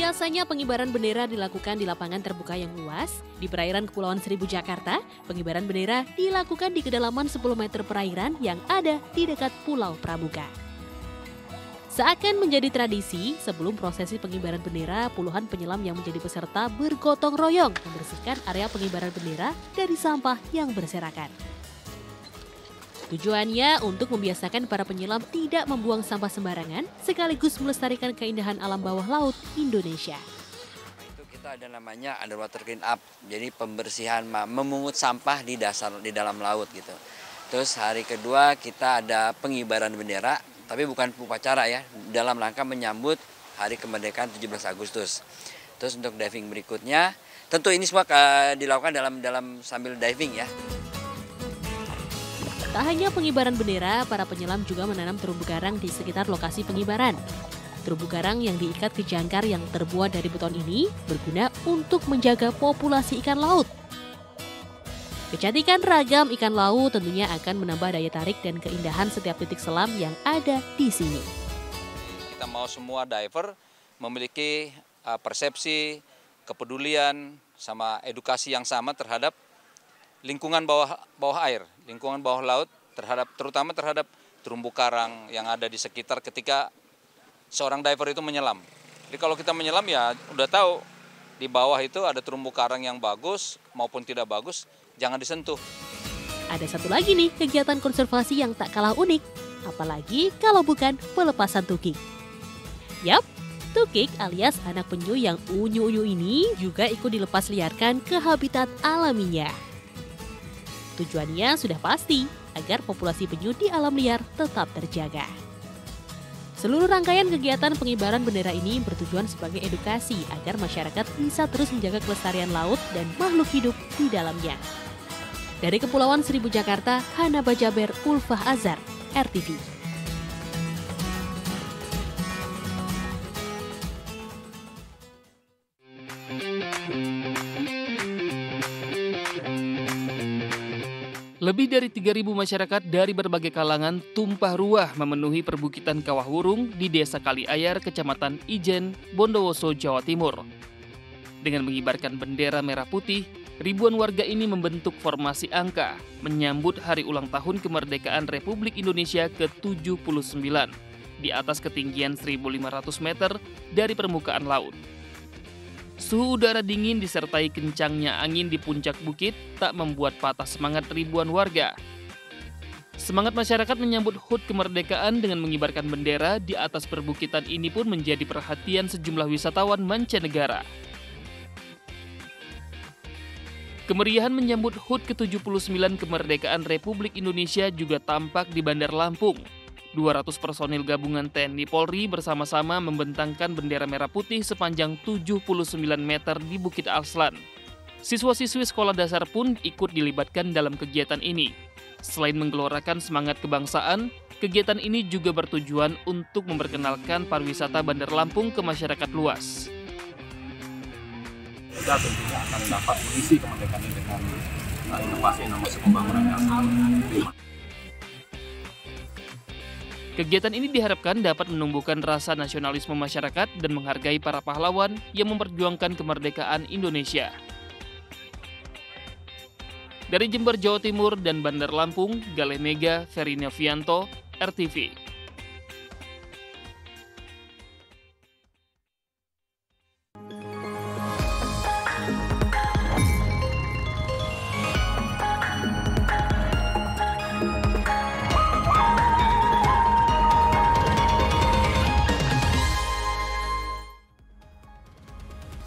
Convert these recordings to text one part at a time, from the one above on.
Biasanya pengibaran bendera dilakukan di lapangan terbuka yang luas. Di perairan Kepulauan Seribu Jakarta, pengibaran bendera dilakukan di kedalaman 10 meter perairan yang ada di dekat Pulau Pramuka. Seakan menjadi tradisi, sebelum prosesi pengibaran bendera, puluhan penyelam yang menjadi peserta bergotong royong membersihkan area pengibaran bendera dari sampah yang berserakan. Tujuannya untuk membiasakan para penyelam tidak membuang sampah sembarangan, sekaligus melestarikan keindahan alam bawah laut Indonesia. Itu kita ada namanya underwater clean up, jadi pembersihan memungut sampah di dalam laut gitu. Terus hari kedua kita ada pengibaran bendera, tapi bukan upacara ya, dalam rangka menyambut Hari Kemerdekaan 17 Agustus. Terus untuk diving berikutnya, tentu ini semua dilakukan dalam sambil diving ya. Tak hanya pengibaran bendera, para penyelam juga menanam terumbu karang di sekitar lokasi pengibaran. Terumbu karang yang diikat ke jangkar yang terbuat dari beton ini berguna untuk menjaga populasi ikan laut. Kecantikan ragam ikan laut tentunya akan menambah daya tarik dan keindahan setiap titik selam yang ada di sini. Kita mau semua diver memiliki persepsi, kepedulian, sama edukasi yang sama terhadap lingkungan bawah air, lingkungan bawah laut, terutama terhadap terumbu karang yang ada di sekitar ketika seorang diver itu menyelam. Jadi kalau kita menyelam ya udah tahu di bawah itu ada terumbu karang yang bagus maupun tidak bagus, jangan disentuh. Ada satu lagi nih kegiatan konservasi yang tak kalah unik, apalagi kalau bukan pelepasan tukik. Yap, tukik alias anak penyu yang unyu-unyu ini juga ikut dilepas liarkan ke habitat alaminya. Tujuannya sudah pasti, agar populasi penyu di alam liar tetap terjaga. Seluruh rangkaian kegiatan pengibaran bendera ini bertujuan sebagai edukasi agar masyarakat bisa terus menjaga kelestarian laut dan makhluk hidup di dalamnya. Dari Kepulauan Seribu Jakarta, Hana Bajaber, Ulfah Azhar, RTV. Lebih dari 3.000 masyarakat dari berbagai kalangan tumpah ruah memenuhi perbukitan Kawah Wurung di Desa Kaliayar, Kecamatan Ijen, Bondowoso, Jawa Timur. Dengan mengibarkan bendera merah putih, ribuan warga ini membentuk formasi angka menyambut hari ulang tahun kemerdekaan Republik Indonesia ke-79 di atas ketinggian 1.500 meter dari permukaan laut. Suhu udara dingin disertai kencangnya angin di puncak bukit tak membuat patah semangat ribuan warga. Semangat masyarakat menyambut HUT kemerdekaan dengan mengibarkan bendera di atas perbukitan ini pun menjadi perhatian sejumlah wisatawan mancanegara. Kemeriahan menyambut HUT ke-79 kemerdekaan Republik Indonesia juga tampak di Bandar Lampung. 200 personil gabungan TNI Polri bersama-sama membentangkan bendera merah putih sepanjang 79 meter di Bukit Alslan. Siswa-siswi sekolah dasar pun ikut dilibatkan dalam kegiatan ini. Selain menggelorakan semangat kebangsaan, kegiatan ini juga bertujuan untuk memperkenalkan pariwisata Bandar Lampung ke masyarakat luas. Kita tentunya akan dapat mengisi kemerdekaan ini dengan inovasi pembangunan yang Kegiatan ini diharapkan dapat menumbuhkan rasa nasionalisme masyarakat dan menghargai para pahlawan yang memperjuangkan kemerdekaan Indonesia. Dari Jember, Jawa Timur dan Bandar Lampung, Galih Mega, Ferry Novianto, RTV.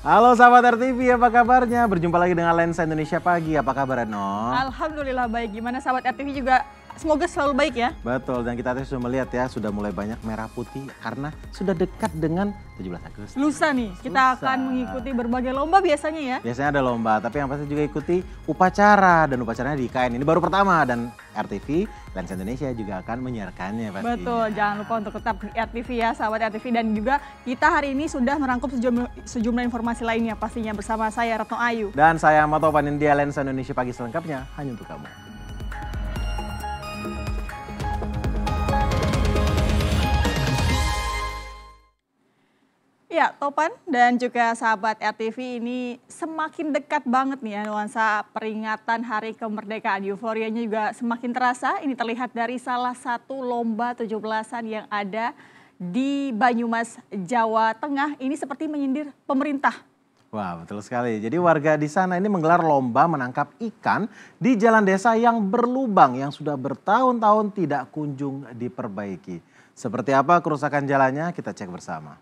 Halo sahabat RTV, apa kabarnya? Berjumpa lagi dengan Lensa Indonesia Pagi. Apa kabar, Retno? Alhamdulillah baik. Gimana sahabat RTV juga? Semoga selalu baik ya. Betul, dan kita tadi sudah melihat ya, sudah mulai banyak merah putih karena sudah dekat dengan 17 Agustus. Lusa nih, kita akan mengikuti berbagai lomba biasanya ya. Biasanya ada lomba, tapi yang pasti juga ikuti upacara, dan upacaranya di IKN. Ini baru pertama, dan RTV, Lensa Indonesia juga akan menyiarkannya pastinya. Betul, jangan lupa untuk tetap di RTV ya sahabat RTV. Dan juga kita hari ini sudah merangkum sejumlah informasi lainnya pastinya bersama saya Retno Ayu. Dan saya Mato Panindia, Lensa Indonesia Pagi selengkapnya hanya untuk kamu. Ya, Topan dan juga sahabat RTV, ini semakin dekat banget nih ya nuansa peringatan Hari Kemerdekaan. Euforianya juga semakin terasa. Ini terlihat dari salah satu lomba 17-an yang ada di Banyumas, Jawa Tengah. Ini seperti menyindir pemerintah. Wah, betul sekali. Jadi warga di sana ini menggelar lomba menangkap ikan di jalan desa yang berlubang yang sudah bertahun-tahun tidak kunjung diperbaiki. Seperti apa kerusakan jalannya? Kita cek bersama.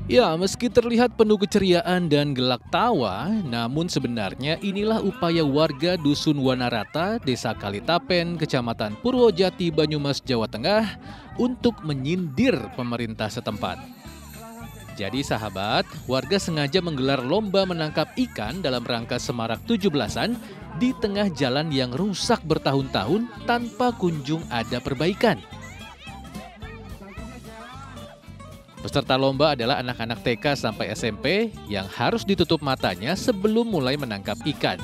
Ya, meski terlihat penuh keceriaan dan gelak tawa, namun sebenarnya inilah upaya warga Dusun Wanarata, Desa Kalitapen, Kecamatan Purwojati, Banyumas, Jawa Tengah untuk menyindir pemerintah setempat. Jadi sahabat, warga sengaja menggelar lomba menangkap ikan dalam rangka Semarak 17-an di tengah jalan yang rusak bertahun-tahun tanpa kunjung ada perbaikan. Peserta lomba adalah anak-anak TK sampai SMP yang harus ditutup matanya sebelum mulai menangkap ikan.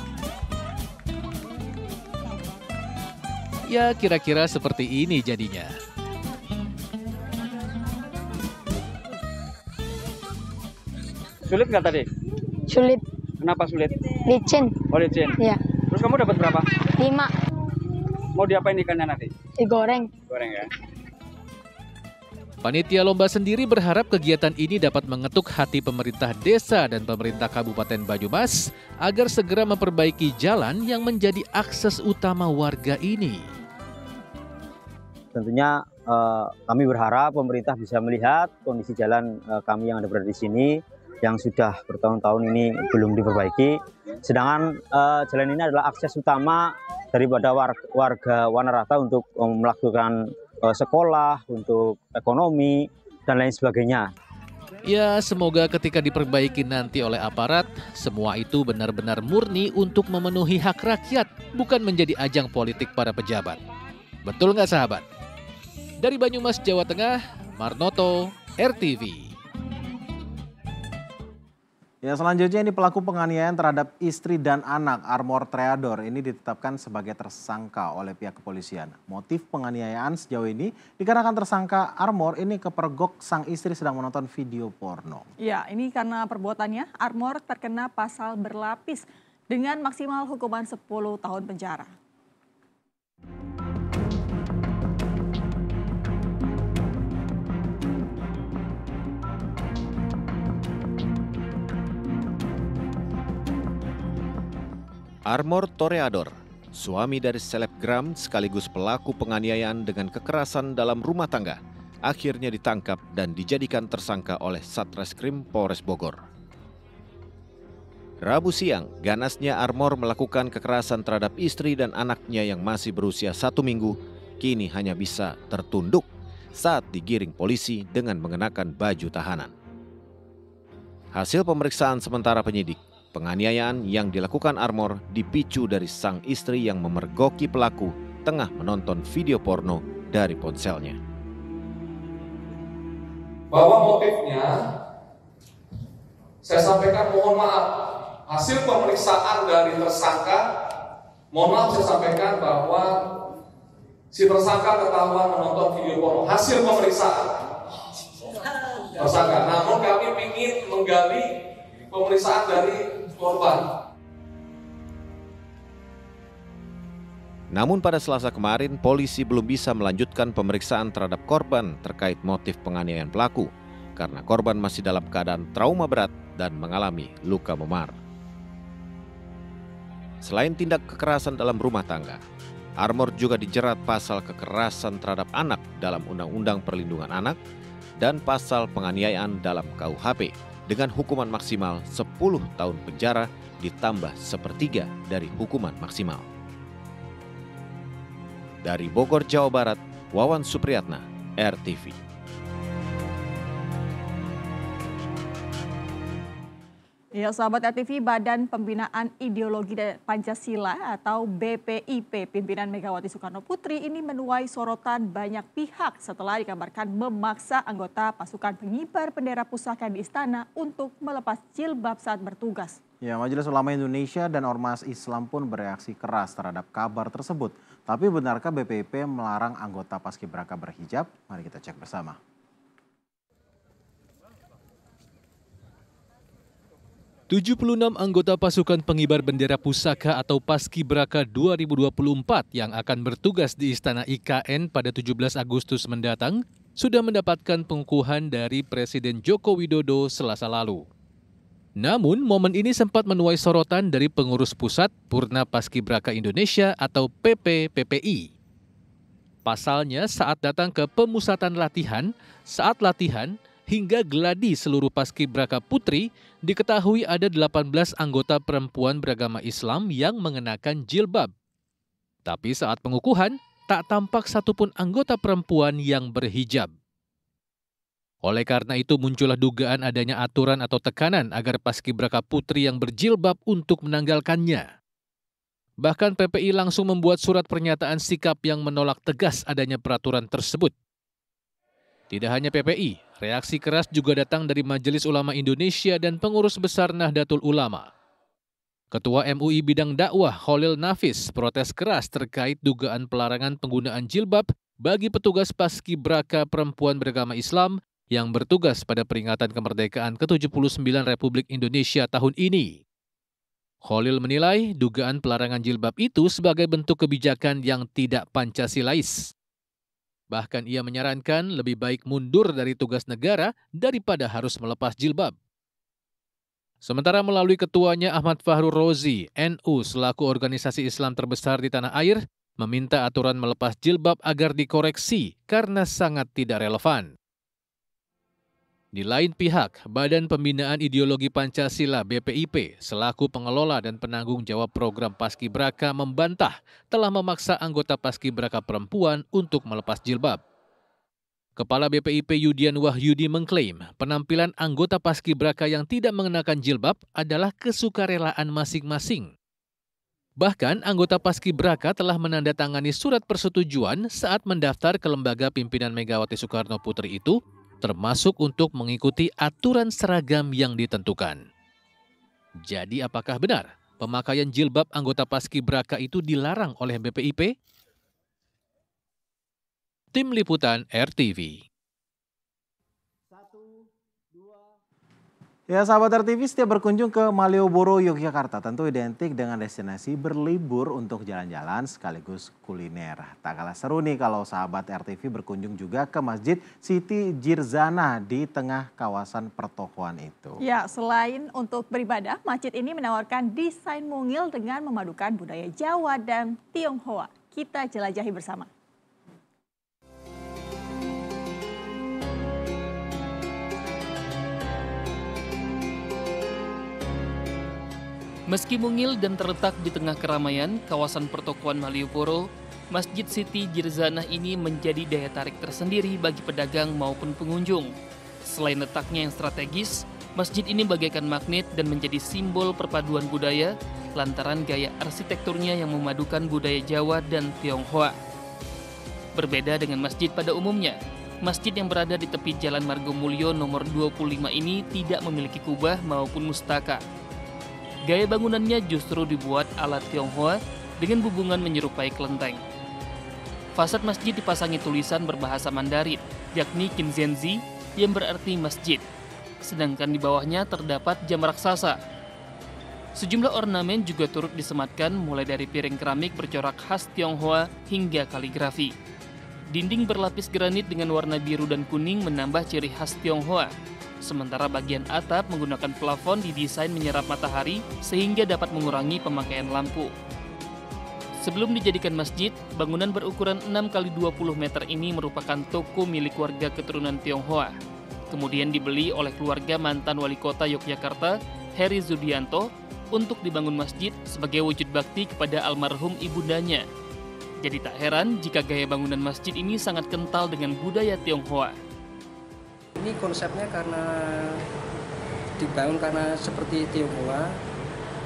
Ya, kira-kira seperti ini jadinya. Sulit nggak tadi? Sulit. Kenapa sulit? Licin. Oh, licin. Iya. Terus kamu dapat berapa? 5. Mau diapain ikannya nanti? Digoreng. Goreng ya. Panitia lomba sendiri berharap kegiatan ini dapat mengetuk hati pemerintah desa dan pemerintah Kabupaten Banyumas agar segera memperbaiki jalan yang menjadi akses utama warga ini. Tentunya kami berharap pemerintah bisa melihat kondisi jalan kami yang ada berada di sini yang sudah bertahun-tahun ini belum diperbaiki. Sedangkan jalan ini adalah akses utama daripada warga Wanarata untuk melakukan sekolah, untuk ekonomi, dan lain sebagainya. Ya, semoga ketika diperbaiki nanti oleh aparat, semua itu benar-benar murni untuk memenuhi hak rakyat, bukan menjadi ajang politik para pejabat. Betul nggak sahabat? Dari Banyumas, Jawa Tengah, Marnoto, RTV. Ya, selanjutnya ini pelaku penganiayaan terhadap istri dan anak Armor Treador ini ditetapkan sebagai tersangka oleh pihak kepolisian. Motif penganiayaan sejauh ini dikarenakan tersangka Armor ini kepergok sang istri sedang menonton video porno. Ya, ini karena perbuatannya Armor terkena pasal berlapis dengan maksimal hukuman 10 tahun penjara. Armor Toreador, suami dari selebgram sekaligus pelaku penganiayaan dengan kekerasan dalam rumah tangga, akhirnya ditangkap dan dijadikan tersangka oleh Satreskrim Polres Bogor. Rabu siang, ganasnya Armor melakukan kekerasan terhadap istri dan anaknya yang masih berusia 1 minggu, kini hanya bisa tertunduk saat digiring polisi dengan mengenakan baju tahanan. Hasil pemeriksaan sementara penyidik, penganiayaan yang dilakukan Armor dipicu dari sang istri yang memergoki pelaku tengah menonton video porno dari ponselnya. Bahwa motifnya, saya sampaikan mohon maaf, hasil pemeriksaan dari tersangka, mohon maaf saya sampaikan bahwa si tersangka ketahuan menonton video porno. Hasil pemeriksaan tersangka, namun kami ingin menggali pemeriksaan dari korban. Namun pada Selasa kemarin, polisi belum bisa melanjutkan pemeriksaan terhadap korban terkait motif penganiayaan pelaku karena korban masih dalam keadaan trauma berat dan mengalami luka memar. Selain tindak kekerasan dalam rumah tangga, Armor juga dijerat pasal kekerasan terhadap anak dalam Undang-Undang Perlindungan Anak dan pasal penganiayaan dalam KUHP dengan hukuman maksimal 10 tahun penjara ditambah 1/3 dari hukuman maksimal. Dari Bogor, Jawa Barat, Wawan Supriyatna, RTV. Ya, sahabat RTV, Badan Pembinaan Ideologi dan Pancasila atau BPIP pimpinan Megawati Soekarno Putri ini menuai sorotan banyak pihak setelah dikabarkan memaksa anggota pasukan pengibar bendera pusaka di istana untuk melepas jilbab saat bertugas. Ya, Majelis Ulama Indonesia dan Ormas Islam pun bereaksi keras terhadap kabar tersebut. Tapi benarkah BPIP melarang anggota Paskibraka berhijab? Mari kita cek bersama. ...76 anggota pasukan pengibar bendera pusaka atau Paskibraka 2024 yang akan bertugas di Istana IKN pada 17 Agustus mendatang sudah mendapatkan pengukuhan dari Presiden Joko Widodo Selasa lalu. Namun, momen ini sempat menuai sorotan dari pengurus pusat Purna Paskibraka Indonesia atau PPPPI. Pasalnya, saat datang ke pemusatan latihan, saat latihan, hingga gladi seluruh Paskibraka Putri, diketahui ada 18 anggota perempuan beragama Islam yang mengenakan jilbab. Tapi saat pengukuhan, tak tampak satupun anggota perempuan yang berhijab. Oleh karena itu muncullah dugaan adanya aturan atau tekanan agar Paskibraka Putri yang berjilbab untuk menanggalkannya. Bahkan PPI langsung membuat surat pernyataan sikap yang menolak tegas adanya peraturan tersebut. Tidak hanya PPI, reaksi keras juga datang dari Majelis Ulama Indonesia dan pengurus besar Nahdlatul Ulama. Ketua MUI Bidang Dakwah Khalil Nafis protes keras terkait dugaan pelarangan penggunaan jilbab bagi petugas Paskibraka perempuan beragama Islam yang bertugas pada peringatan kemerdekaan ke-79 Republik Indonesia tahun ini. Khalil menilai dugaan pelarangan jilbab itu sebagai bentuk kebijakan yang tidak Pancasilais. Bahkan ia menyarankan lebih baik mundur dari tugas negara daripada harus melepas jilbab. Sementara melalui ketuanya Ahmad Fahrur Rozi, NU selaku organisasi Islam terbesar di tanah air, meminta aturan melepas jilbab agar dikoreksi karena sangat tidak relevan. Di lain pihak, Badan Pembinaan Ideologi Pancasila BPIP selaku pengelola dan penanggung jawab program Paskibraka membantah telah memaksa anggota Paskibraka perempuan untuk melepas jilbab. Kepala BPIP Yudian Wahyudi mengklaim penampilan anggota Paskibraka yang tidak mengenakan jilbab adalah kesukarelaan masing-masing. Bahkan anggota Paskibraka telah menandatangani surat persetujuan saat mendaftar ke lembaga pimpinan Megawati Soekarno Putri itu, termasuk untuk mengikuti aturan seragam yang ditentukan. Jadi apakah benar pemakaian jilbab anggota Paskibraka itu dilarang oleh BPIP? Tim Liputan RTV. Ya, sahabat RTV, setiap berkunjung ke Malioboro, Yogyakarta tentu identik dengan destinasi berlibur untuk jalan-jalan sekaligus kuliner. Tak kalah seru nih kalau sahabat RTV berkunjung juga ke Masjid Siti Jirzanah di tengah kawasan pertokoan itu. Ya, selain untuk beribadah, masjid ini menawarkan desain mungil dengan memadukan budaya Jawa dan Tionghoa. Kita jelajahi bersama. Meski mungil dan terletak di tengah keramaian kawasan pertokoan Malioboro, Masjid Siti Jirzanah ini menjadi daya tarik tersendiri bagi pedagang maupun pengunjung. Selain letaknya yang strategis, masjid ini bagaikan magnet dan menjadi simbol perpaduan budaya lantaran gaya arsitekturnya yang memadukan budaya Jawa dan Tionghoa. Berbeda dengan masjid pada umumnya, masjid yang berada di tepi Jalan Margomulyo nomor 25 ini tidak memiliki kubah maupun mustaka. Gaya bangunannya justru dibuat ala Tionghoa dengan hubungan menyerupai kelenteng. Fasad masjid dipasangi tulisan berbahasa Mandarin, yakni Kinzenzi, yang berarti masjid. Sedangkan di bawahnya terdapat jam raksasa. Sejumlah ornamen juga turut disematkan mulai dari piring keramik bercorak khas Tionghoa hingga kaligrafi. Dinding berlapis granit dengan warna biru dan kuning menambah ciri khas Tionghoa. Sementara bagian atap menggunakan plafon didesain menyerap matahari sehingga dapat mengurangi pemakaian lampu. Sebelum dijadikan masjid, bangunan berukuran 6x20 meter ini merupakan toko milik warga keturunan Tionghoa. Kemudian dibeli oleh keluarga mantan wali kota Yogyakarta, Heri Zudianto, untuk dibangun masjid sebagai wujud bakti kepada almarhum ibundanya. Jadi tak heran jika gaya bangunan masjid ini sangat kental dengan budaya Tionghoa. Ini konsepnya karena dibangun karena seperti Tionghoa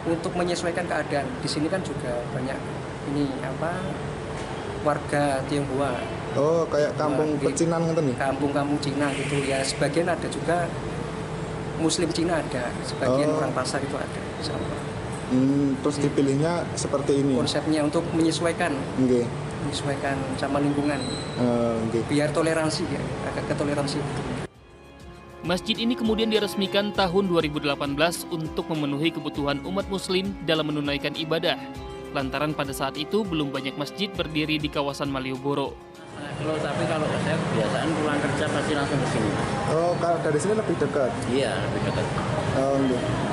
untuk menyesuaikan keadaan. Di sini kan juga banyak warga Tionghoa. Oh, kayak kampung pecinan gitu nih? Kampung-kampung Cina gitu ya. Sebagian ada juga Muslim Cina ada, sebagian orang pasar itu ada. Terus dipilihnya seperti ini? Konsepnya untuk menyesuaikan. Menyesuaikan sama lingkungan. Biar toleransi ya, agak ketoleransi. Masjid ini kemudian diresmikan tahun 2018 untuk memenuhi kebutuhan umat muslim dalam menunaikan ibadah. Lantaran pada saat itu belum banyak masjid berdiri di kawasan Malioboro. Tapi kalau saya kebiasaan pulang kerja pasti langsung ke sini. Oh, kalau dari sini lebih dekat? Iya, lebih dekat.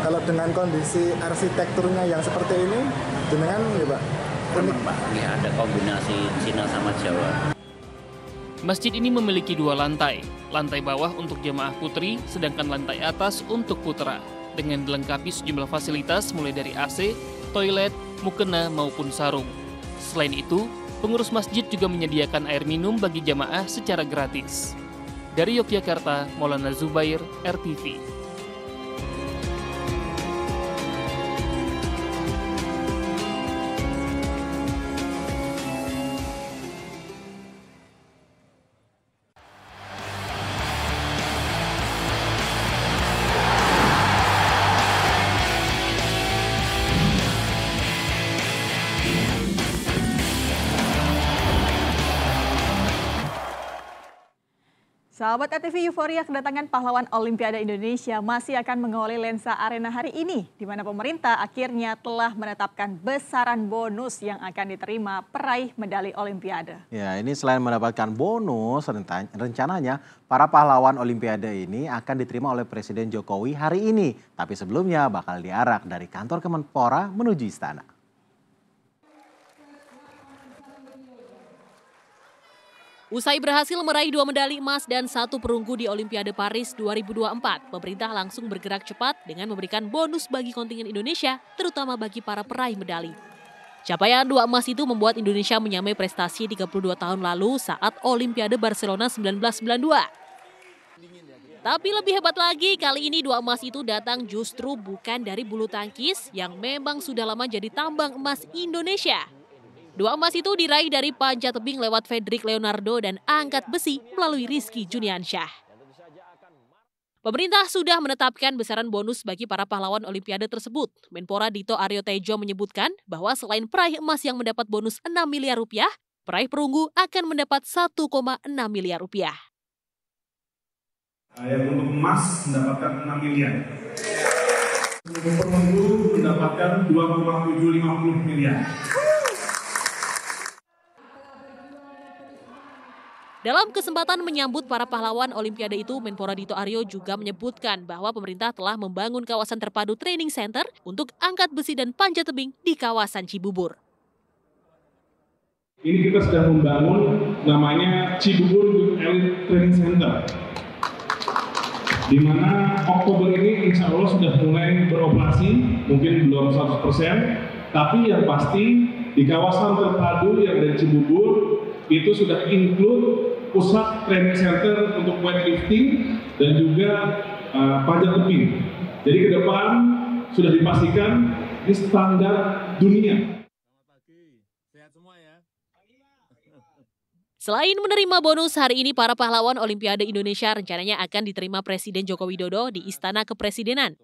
Kalau dengan kondisi arsitekturnya yang seperti ini, dengan ya Pak? Unik Pak, ya, ada kombinasi Cina sama Jawa. Masjid ini memiliki 2 lantai. Lantai bawah untuk jamaah putri, sedangkan lantai atas untuk putra. Dengan dilengkapi sejumlah fasilitas mulai dari AC, toilet, mukena maupun sarung. Selain itu, pengurus masjid juga menyediakan air minum bagi jamaah secara gratis. Dari Yogyakarta, Maulana Zubair, RTV. Sahabat RTV Euforia, kedatangan pahlawan Olimpiade Indonesia masih akan mengawali Lensa Arena hari ini, di mana pemerintah akhirnya telah menetapkan besaran bonus yang akan diterima peraih medali Olimpiade. Ya, ini selain mendapatkan bonus, rencananya para pahlawan Olimpiade ini akan diterima oleh Presiden Jokowi hari ini. Tapi sebelumnya bakal diarak dari kantor Kemenpora menuju istana. Usai berhasil meraih 2 medali emas dan 1 perunggu di Olimpiade Paris 2024, pemerintah langsung bergerak cepat dengan memberikan bonus bagi kontingen Indonesia, terutama bagi para peraih medali. Capaian 2 emas itu membuat Indonesia menyamai prestasi 32 tahun lalu saat Olimpiade Barcelona 1992. Tapi lebih hebat lagi, kali ini 2 emas itu datang justru bukan dari bulu tangkis yang memang sudah lama jadi tambang emas Indonesia. 2 emas itu diraih dari panjat tebing lewat Fedrik Leonardo dan angkat besi melalui Rizky Juniansyah. Pemerintah sudah menetapkan besaran bonus bagi para pahlawan Olimpiade tersebut. Menpora Dito Aryo Tejo menyebutkan bahwa selain peraih emas yang mendapat bonus 6 miliar rupiah, peraih perunggu akan mendapat 1,6 miliar rupiah. Yang untuk emas mendapatkan 6 miliar. Untuk perunggu mendapatkan 2,750 miliar. Dalam kesempatan menyambut para pahlawan Olimpiade itu, Menpora Dito Aryo juga menyebutkan bahwa pemerintah telah membangun kawasan terpadu training center untuk angkat besi dan panjat tebing di kawasan Cibubur. Ini kita sedang membangun namanya Cibubur Elite Training Center, di mana Oktober ini insya Allah sudah mulai beroperasi, mungkin belum 100%, tapi yang pasti di kawasan terpadu yang ada di Cibubur itu sudah include pusat training center untuk weightlifting dan juga panjat tebing. Jadi ke depan sudah dipastikan ini standar dunia. Selain menerima bonus, hari ini para pahlawan Olimpiade Indonesia rencananya akan diterima Presiden Joko Widodo di Istana Kepresidenan.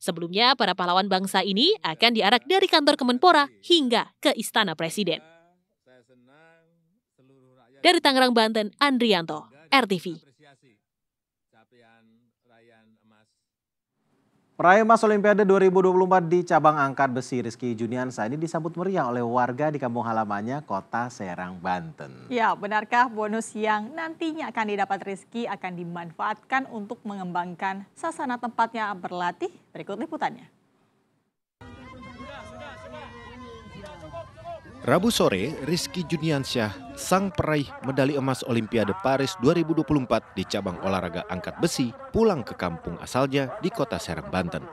Sebelumnya, para pahlawan bangsa ini akan diarak dari kantor Kemenpora hingga ke Istana Presiden. Dari Tangerang, Banten, Andrianto, RTV. Peraih emas Olimpiade 2024 di cabang angkat besi Rizky Juniansyah ini disambut meriah oleh warga di kampung halamannya, Kota Serang, Banten. Ya, benarkah bonus yang nantinya akan didapat Rizky akan dimanfaatkan untuk mengembangkan sasana tempatnya berlatih? Berikut liputannya. Rabu sore, Rizky Juniansyah, sang peraih medali emas Olimpiade Paris 2024 di cabang olahraga angkat besi, pulang ke kampung asalnya di Kota Serang, Banten.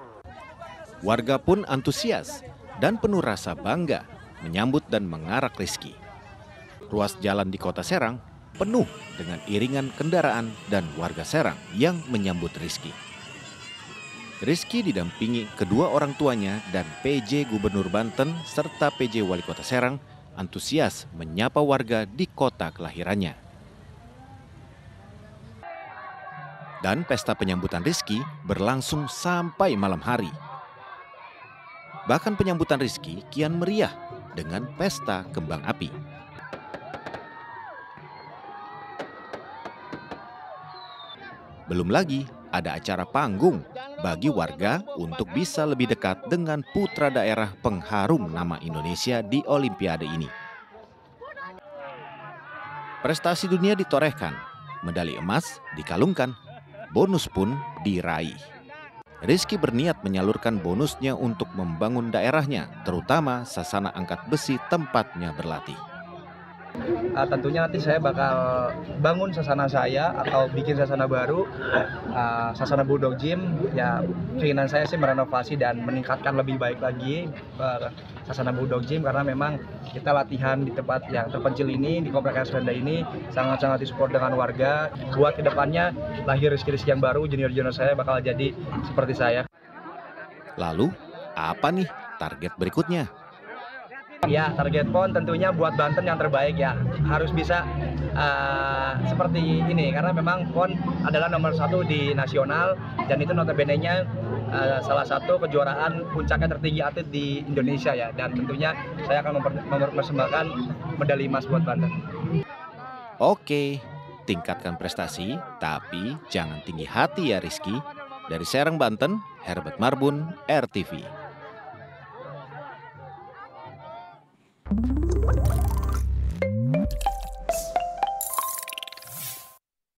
Warga pun antusias dan penuh rasa bangga menyambut dan mengarak Rizky. Ruas jalan di Kota Serang penuh dengan iringan kendaraan dan warga Serang yang menyambut Rizky. Rizky didampingi kedua orang tuanya dan PJ Gubernur Banten serta PJ Wali Kota Serang antusias menyapa warga di kota kelahirannya. Dan pesta penyambutan Rizky berlangsung sampai malam hari. Bahkan penyambutan Rizky kian meriah dengan pesta kembang api. Belum lagi ada acara panggung bagi warga untuk bisa lebih dekat dengan putra daerah pengharum nama Indonesia di Olimpiade ini. Prestasi dunia ditorehkan, medali emas dikalungkan, bonus pun diraih. Rizky berniat menyalurkan bonusnya untuk membangun daerahnya, terutama sasana angkat besi tempatnya berlatih. Tentunya nanti saya bakal bangun sasana saya atau bikin sasana baru, sasana Bulldog Gym. Ya, keinginan saya sih merenovasi dan meningkatkan lebih baik lagi sasana Bulldog Gym, karena memang kita latihan di tempat yang terpencil ini, di Komplek Arswenda ini sangat-sangat disupport dengan warga. Buat kedepannya lahir Rizky yang baru, junior-junior saya bakal jadi seperti saya. Lalu apa nih target berikutnya? Ya, target PON tentunya buat Banten yang terbaik ya. Harus bisa seperti ini, karena memang PON adalah nomor 1 di nasional, dan itu notabene-nya salah satu kejuaraan puncaknya tertinggi atlet di Indonesia ya. Dan tentunya saya akan mempersembahkan medali emas buat Banten. Oke, tingkatkan prestasi, tapi jangan tinggi hati ya Rizky. Dari Serang, Banten, Herbert Marbun, RTV.